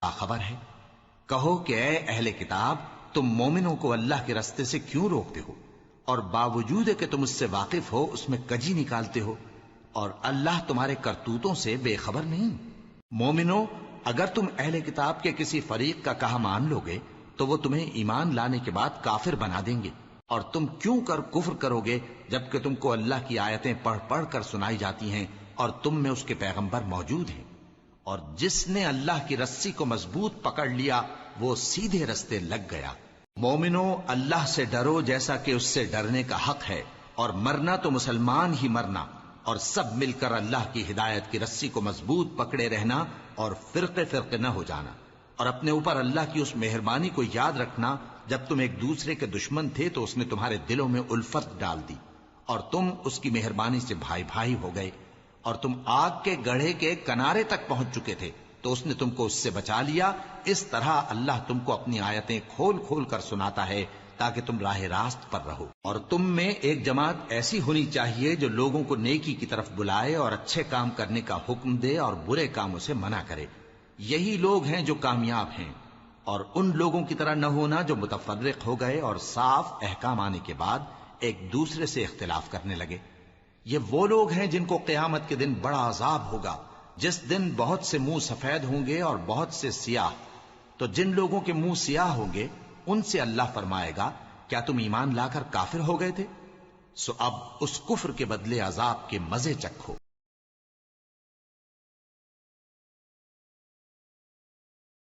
خبر ہے۔ کہو کہ اے اہل کتاب، تم مومنوں کو اللہ کے رستے سے کیوں روکتے ہو، اور باوجود کہ تم اس سے واقف ہو اس میں کجی نکالتے ہو، اور اللہ تمہارے کرتوتوں سے بے خبر نہیں؟ مومنوں، اگر تم اہل کتاب کے کسی فریق کا کہا مان لو گے تو وہ تمہیں ایمان لانے کے بعد کافر بنا دیں گے، اور تم کیوں کر کفر کرو گے جبکہ تم کو اللہ کی آیتیں پڑھ پڑھ کر سنائی جاتی ہیں اور تم میں اس کے پیغمبر موجود ہیں؟ اور جس نے اللہ کی رسی کو مضبوط پکڑ لیا وہ سیدھے رستے لگ گیا۔ مومنوں، اللہ سے ڈرو جیسا کہ اس سے ڈرنے کا حق ہے، اور مرنا تو مسلمان ہی مرنا، اور سب مل کر اللہ کی ہدایت کی رسی کو مضبوط پکڑے رہنا اور فرقے فرقے نہ ہو جانا، اور اپنے اوپر اللہ کی اس مہربانی کو یاد رکھنا جب تم ایک دوسرے کے دشمن تھے تو اس نے تمہارے دلوں میں الفت ڈال دی اور تم اس کی مہربانی سے بھائی بھائی ہو گئے، اور تم آگ کے گڑھے کے کنارے تک پہنچ چکے تھے تو اس نے تم کو اس سے بچا لیا۔ اس طرح اللہ تم کو اپنی آیتیں کھول کھول کر سناتا ہے تاکہ تم راہ راست پر رہو۔ اور تم میں ایک جماعت ایسی ہونی چاہیے جو لوگوں کو نیکی کی طرف بلائے اور اچھے کام کرنے کا حکم دے اور برے کاموں سے منع کرے۔ یہی لوگ ہیں جو کامیاب ہیں، اور ان لوگوں کی طرح نہ ہونا جو متفرق ہو گئے اور صاف احکام آنے کے بعد ایک دوسرے سے اختلاف کرنے لگے۔ یہ وہ لوگ ہیں جن کو قیامت کے دن بڑا عذاب ہوگا، جس دن بہت سے منہ سفید ہوں گے اور بہت سے سیاہ۔ تو جن لوگوں کے منہ سیاہ ہوں گے ان سے اللہ فرمائے گا، کیا تم ایمان لا کر کافر ہو گئے تھے؟ سو اب اس کفر کے بدلے عذاب کے مزے چکھو۔